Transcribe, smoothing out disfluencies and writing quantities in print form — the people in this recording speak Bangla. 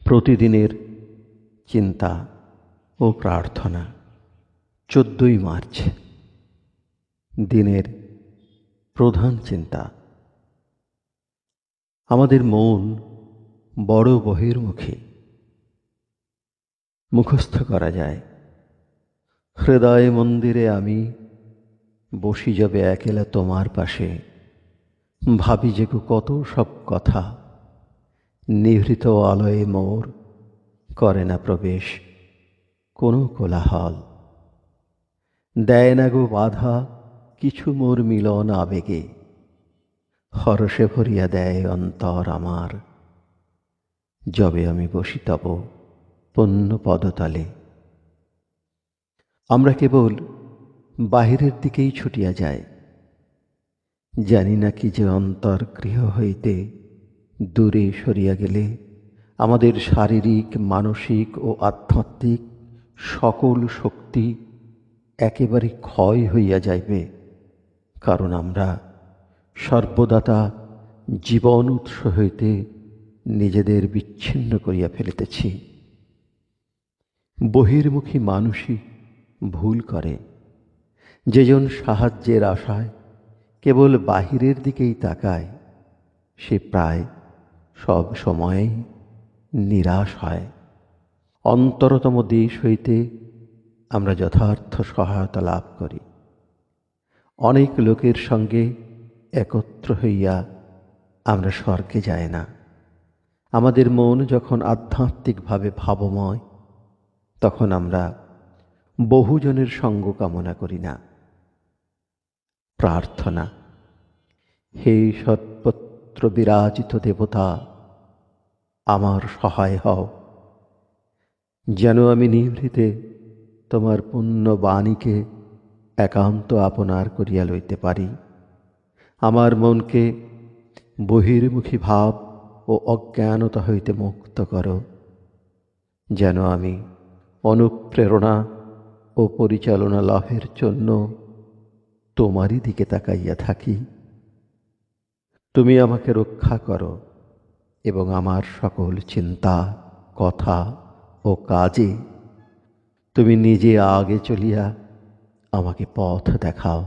প্রতিদিনের চিন্তা ও প্রার্থনা। 14ই মার্চ, দিনের প্রধান চিন্তা। আমাদের মন বড় বহির্মুখী, মুখস্থ করা যায়। হৃদয় মন্দিরে আমি বসি যাবে একেলা তোমার পাশে, ভাবি যে কত সব কথা। নিভৃত আলয়ে মোর করে না প্রবেশ কোনো কোলাহল, দেয় না গো বাধা কিছু মোর মিলন আবেগে। হরষে ভরিয়া দেয় অন্তর আমার, যবে আমি বসি তব পূন্য পদতলে। আমরা কেবল বাহিরের দিকেই ছুটিয়া যাই, জানি না কি যে অন্তর গৃহ হইতে দূরে সরিয়া গেলে আমাদের শারীরিক, মানসিক ও আধ্যাত্মিক সকল শক্তি একেবারে ক্ষয় হইয়া যাইবে, কারণ আমরা সর্বদাতা জীবন উৎস হইতে নিজেদের বিচ্ছিন্ন করিয়া ফেলিতেছি। বহির্মুখী মানুষই ভুল করে। যেজন সাহায্যের আশায় কেবল বাহিরের দিকেই তাকায়, সে প্রায় সব সময়েই নিরাশ হয়। অন্তরতম দেশ হইতে আমরা যথার্থ সহায়তা লাভ করি। অনেক লোকের সঙ্গে একত্র হইয়া আমরা স্বর্গে যাই না। আমাদের মন যখন আধ্যাত্মিকভাবে ভাবময়, তখন আমরা বহুজনের সঙ্গ কামনা করি না। প্রার্থনা। হে সর্বত্র বিরাজিত দেবতা, আমার সহায় হও, যেন আমি নিভৃতে তোমার পুণ্য বাণীকে একান্ত আপনার করিয়া লইতে পারি। আমার মনকে বহির্মুখী ভাব ও অজ্ঞানতা হইতে মুক্ত করো, যেন আমি অনুপ্রেরণা ও পরিচালনা লাভের জন্য তোমারই দিকে তাকাইয়া থাকি। তুমি আমাকে রক্ষা করো এবং আমার সকল চিন্তা, কথা ও কাজে তুমি নিজে আগে চলিয়া আমাকে পথ দেখাও।